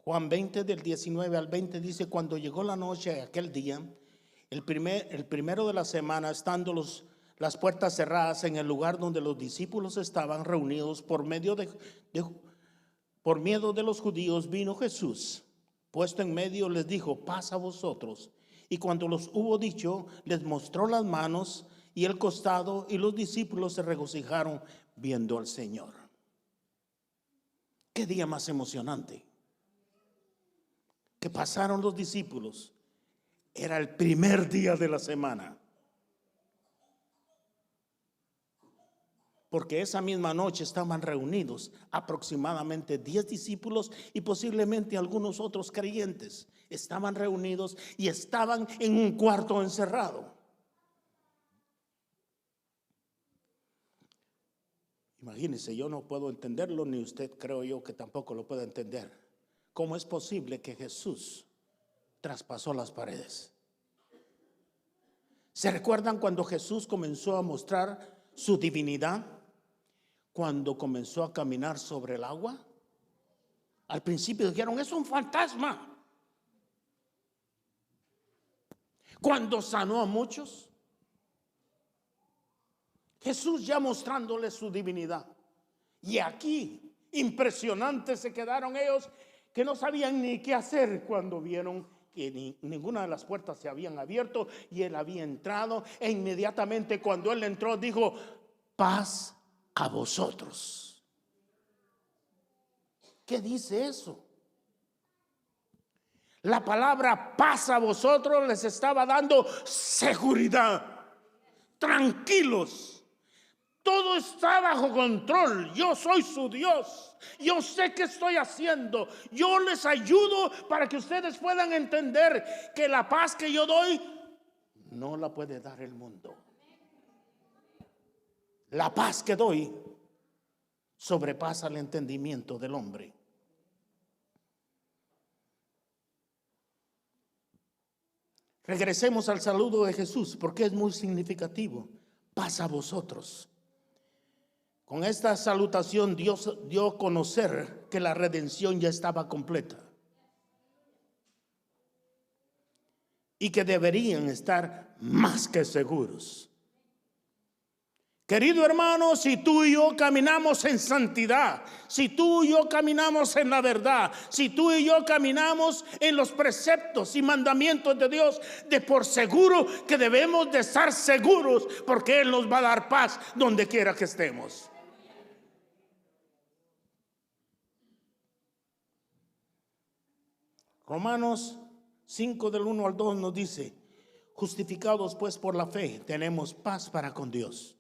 Juan 20 del 19 al 20 dice, cuando llegó la noche de aquel día, el primero de la semana, estando las puertas cerradas en el lugar donde los discípulos estaban reunidos por miedo de los judíos, vino Jesús. Puesto en medio les dijo, paz a vosotros. Y cuando los hubo dicho, les mostró las manos y el costado, y los discípulos se regocijaron viendo al Señor. Qué día más emocionante que pasaron los discípulos. Era el primer día de la semana, porque esa misma noche estaban reunidos aproximadamente 10 discípulos y posiblemente algunos otros creyentes. Estaban reunidos y estaban en un cuarto encerrado. Imagínense, yo no puedo entenderlo, ni usted creo yo que tampoco lo puede entender. ¿Cómo es posible que Jesús traspasó las paredes? ¿Se recuerdan cuando Jesús comenzó a mostrar su divinidad? Cuando comenzó a caminar sobre el agua. Al principio dijeron, es un fantasma. Cuando sanó a muchos, Jesús ya mostrándole su divinidad. Y aquí, impresionantes se quedaron ellos, que no sabían ni qué hacer cuando vieron que ninguna de las puertas se habían abierto y él había entrado, e inmediatamente cuando él entró dijo, paz a vosotros. ¿Qué dice eso? La palabra paz a vosotros les estaba dando seguridad. Tranquilos. Todo está bajo control. Yo soy su Dios. Yo sé qué estoy haciendo. Yo les ayudo para que ustedes puedan entender que la paz que yo doy no la puede dar el mundo. La paz que doy sobrepasa el entendimiento del hombre. Regresemos al saludo de Jesús porque es muy significativo. Paz a vosotros. Con esta salutación Dios dio a conocer que la redención ya estaba completa y que deberían estar más que seguros. Querido hermano, si tú y yo caminamos en santidad, si tú y yo caminamos en la verdad, si tú y yo caminamos en los preceptos y mandamientos de Dios, de por seguro que debemos de estar seguros, porque Él nos va a dar paz donde quiera que estemos. Romanos 5 del 1 al 2 nos dice: justificados pues por la fe, tenemos paz para con Dios,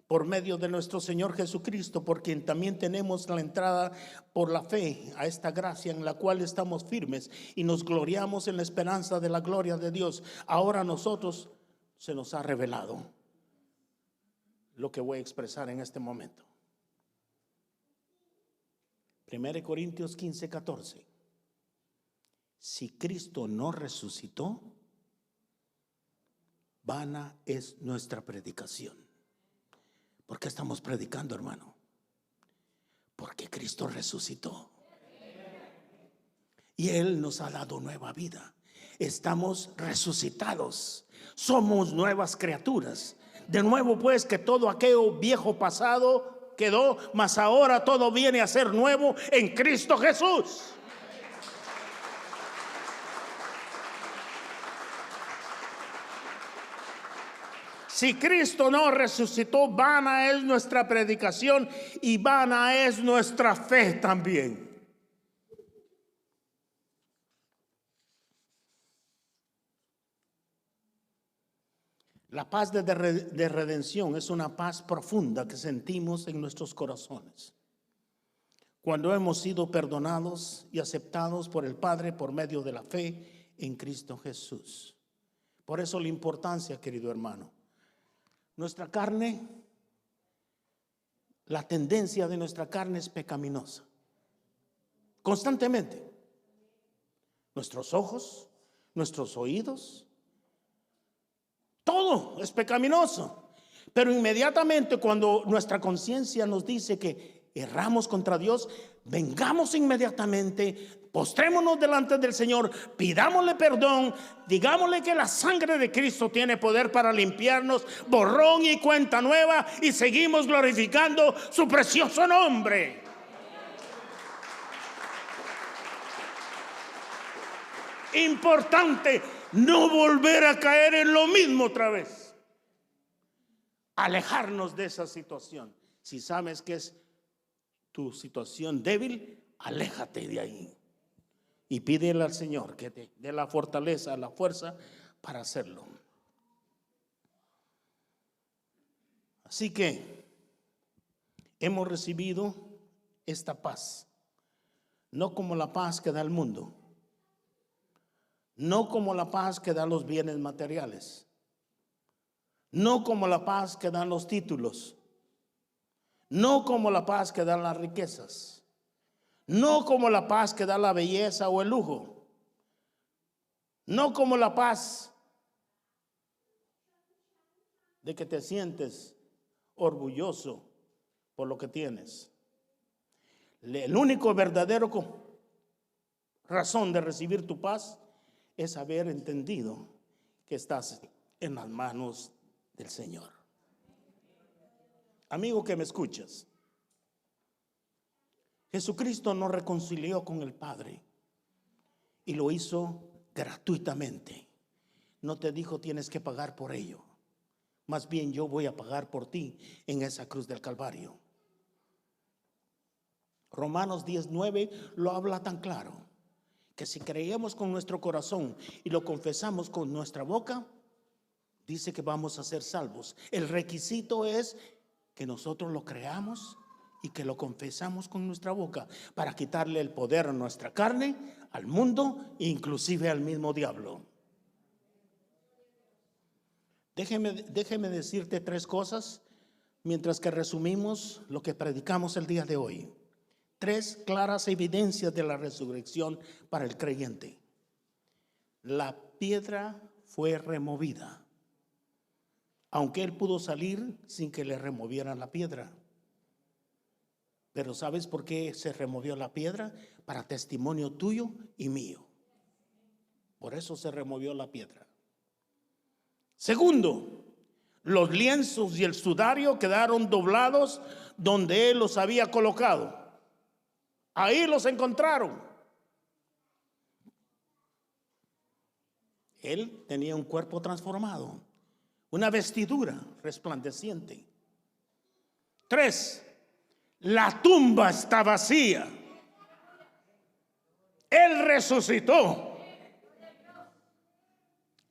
por medio de nuestro Señor Jesucristo, por quien también tenemos la entrada por la fe a esta gracia en la cual estamos firmes y nos gloriamos en la esperanza de la gloria de Dios. Ahora a nosotros se nos ha revelado lo que voy a expresar en este momento. 1 Corintios 15:14. Si Cristo no resucitó, vana es nuestra predicación. ¿Por qué estamos predicando, hermano? Porque Cristo resucitó. Y Él nos ha dado nueva vida. Estamos resucitados. Somos nuevas criaturas. De nuevo pues que todo aquello viejo pasado quedó, mas ahora todo viene a ser nuevo en Cristo Jesús. Si Cristo no resucitó, vana es nuestra predicación y vana es nuestra fe también. La paz de redención es una paz profunda que sentimos en nuestros corazones cuando hemos sido perdonados y aceptados por el Padre por medio de la fe en Cristo Jesús. Por eso la importancia, querido hermano. Nuestra carne, la tendencia de nuestra carne es pecaminosa. Constantemente. Nuestros ojos, nuestros oídos, todo es pecaminoso. Pero inmediatamente cuando nuestra conciencia nos dice que erramos contra Dios, vengamos inmediatamente, postrémonos delante del Señor, pidámosle perdón, digámosle que la sangre de Cristo tiene poder para limpiarnos, borrón y cuenta nueva, y seguimos glorificando su precioso nombre. Importante no volver a caer en lo mismo otra vez. Alejarnos de esa situación. Si sabes que es tu situación débil, aléjate de ahí y pídele al Señor que te dé la fortaleza, la fuerza para hacerlo. Así que hemos recibido esta paz, no como la paz que da el mundo, no como la paz que dan los bienes materiales, no como la paz que dan los títulos, no como la paz que dan las riquezas, no como la paz que da la belleza o el lujo, no como la paz de que te sientes orgulloso por lo que tienes. El único verdadero razón de recibir tu paz es haber entendido que estás en las manos del Señor. Amigo que me escuchas, Jesucristo nos reconcilió con el Padre y lo hizo gratuitamente. No te dijo tienes que pagar por ello. Más bien yo voy a pagar por ti en esa cruz del Calvario. Romanos 10:9 lo habla tan claro, que si creemos con nuestro corazón y lo confesamos con nuestra boca, dice que vamos a ser salvos. El requisito es que nosotros lo creamos y que lo confesamos con nuestra boca para quitarle el poder a nuestra carne, al mundo e inclusive al mismo diablo. Déjeme decirte 3 cosas mientras que resumimos lo que predicamos el día de hoy. 3 claras evidencias de la resurrección para el creyente. La piedra fue removida, aunque él pudo salir sin que le removieran la piedra. Pero ¿sabes por qué se removió la piedra? Para testimonio tuyo y mío. Por eso se removió la piedra. Segundo, los lienzos y el sudario quedaron doblados donde él los había colocado. Ahí los encontraron. Él tenía un cuerpo transformado, una vestidura resplandeciente. 3, la tumba está vacía. Él resucitó.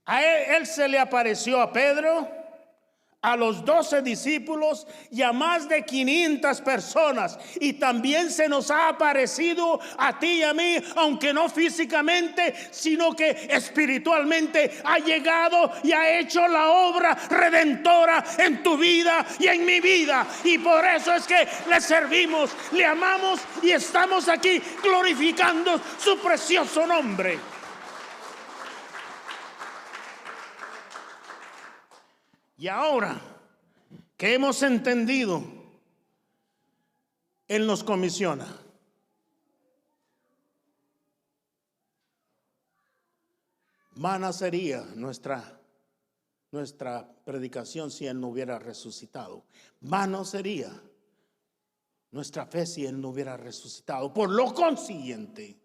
A él se le apareció a Pedro, a los 12 discípulos y a más de 500 personas. Y también se nos ha aparecido a ti y a mí, aunque no físicamente, sino que espiritualmente ha llegado y ha hecho la obra redentora en tu vida y en mi vida. Y por eso es que le servimos, le amamos y estamos aquí glorificando su precioso nombre. Y ahora que hemos entendido, Él nos comisiona. Vana sería nuestra predicación si Él no hubiera resucitado. Vano sería nuestra fe si Él no hubiera resucitado. Por lo consiguiente,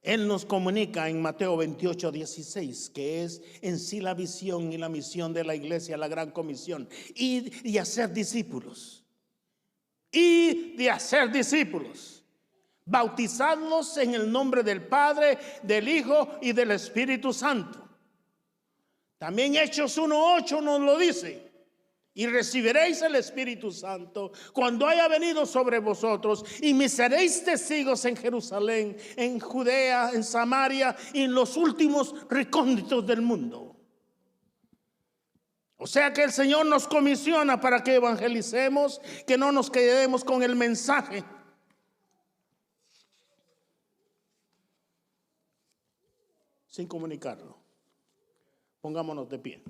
Él nos comunica en Mateo 28:16, que es en sí la visión y la misión de la iglesia, la gran comisión, y hacer discípulos. Y de hacer discípulos, bautizadlos en el nombre del Padre, del Hijo y del Espíritu Santo. También Hechos 1:8 nos lo dice. Y recibiréis el Espíritu Santo cuando haya venido sobre vosotros, y me seréis testigos en Jerusalén, en Judea, en Samaria y en los últimos recónditos del mundo. O sea que el Señor nos comisiona para que evangelicemos, que no nos quedemos con el mensaje. Sin comunicarlo. Pongámonos de pie.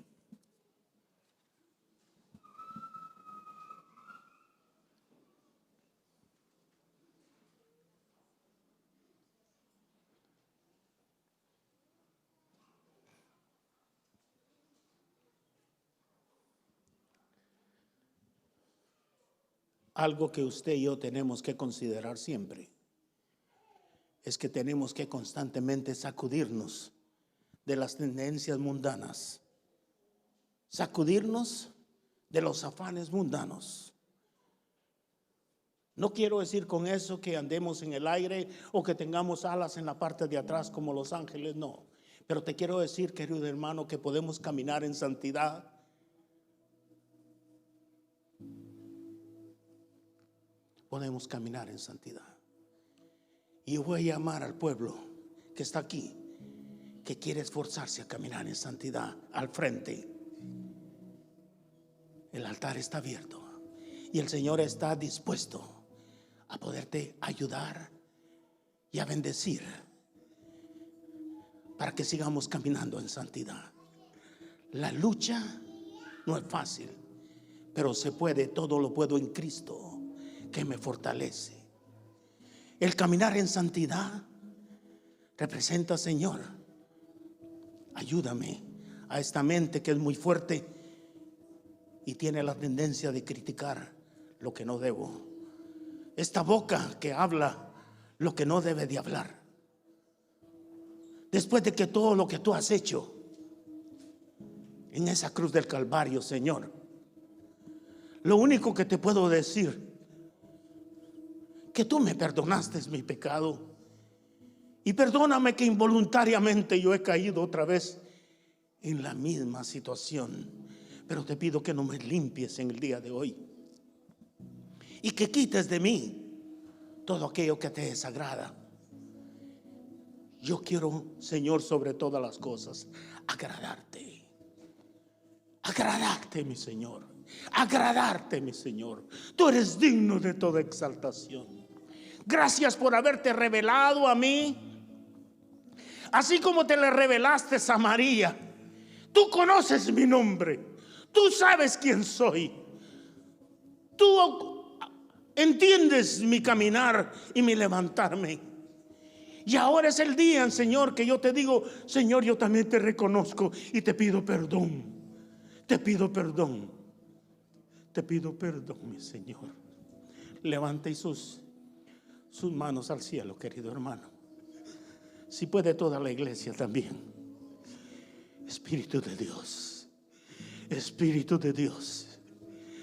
Algo que usted y yo tenemos que considerar siempre es que tenemos que constantemente sacudirnos de las tendencias mundanas, sacudirnos de los afanes mundanos. No quiero decir con eso que andemos en el aire o que tengamos alas en la parte de atrás como los ángeles, no. Pero te quiero decir, querido hermano, que podemos caminar en santidad. Podemos caminar en santidad. Y yo voy a llamar al pueblo que está aquí, que quiere esforzarse a caminar en santidad, al frente. El altar está abierto y el Señor está dispuesto a poderte ayudar y a bendecir para que sigamos caminando en santidad. La lucha no es fácil, pero se puede. Todo lo puedo en Cristo que me fortalece. El caminar en santidad representa, Señor, ayúdame a esta mente que es muy fuerte y tiene la tendencia de criticar lo que no debo. Esta boca que habla lo que no debe de hablar. Después de que todo lo que tú has hecho en esa cruz del Calvario, Señor, lo único que te puedo decir, que tú me perdonaste mi pecado. Y perdóname que involuntariamente yo he caído otra vez en la misma situación. Pero te pido que no me limpies en el día de hoy y que quites de mí todo aquello que te desagrada. Yo quiero, Señor, sobre todas las cosas, agradarte. Agradarte, mi Señor. Agradarte, mi Señor. Tú eres digno de toda exaltación. Gracias por haberte revelado a mí, así como te le revelaste a María. Tú conoces mi nombre. Tú sabes quién soy. Tú entiendes mi caminar y mi levantarme. Y ahora es el día, Señor, que yo te digo: Señor, yo también te reconozco y te pido perdón. Te pido perdón. Te pido perdón, mi Señor. Levante sus manos al cielo, querido hermano. Si puede toda la iglesia también. Espíritu de Dios, Espíritu de Dios,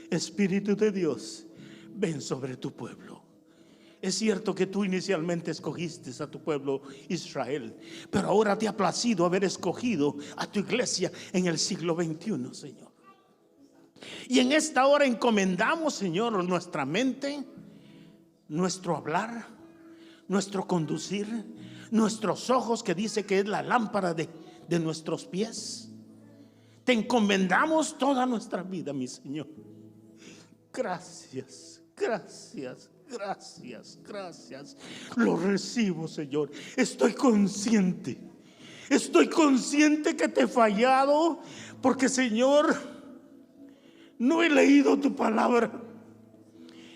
Espíritu de Dios, ven sobre tu pueblo. Es cierto que tú inicialmente escogiste a tu pueblo Israel, pero ahora te ha placido haber escogido a tu iglesia en el siglo XXI, Señor. Y en esta hora encomendamos, Señor, nuestra mente, nuestro hablar, nuestro conducir, nuestros ojos, que dice que es la lámpara de nuestros pies. Te encomendamos toda nuestra vida, mi Señor. Gracias, gracias, gracias, gracias. Lo recibo, Señor. Estoy consciente que te he fallado, porque, Señor, no he leído tu palabra.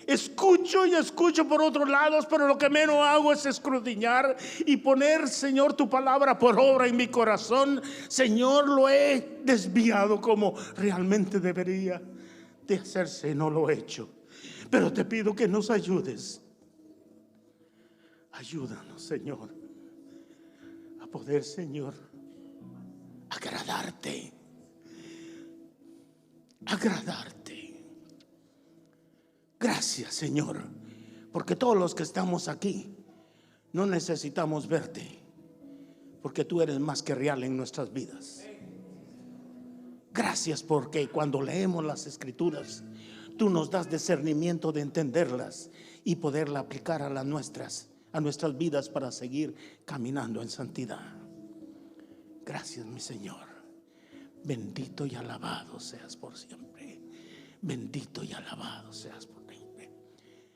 Escucho y escucho por otros lados, pero lo que menos hago es escudriñar y poner, Señor, tu palabra por obra en mi corazón. Señor, lo he desviado como realmente debería de hacerse, no lo he hecho. Pero te pido que nos ayudes. Ayúdanos, Señor, a poder, Señor, agradarte. Agradarte. Gracias, Señor, porque todos los que estamos aquí no necesitamos verte, porque tú eres más que real en nuestras vidas. Gracias porque cuando leemos las Escrituras, tú nos das discernimiento de entenderlas y poderla aplicar a nuestras vidas para seguir caminando en santidad. Gracias, mi Señor. Bendito y alabado seas por siempre. Bendito y alabado seas por siempre.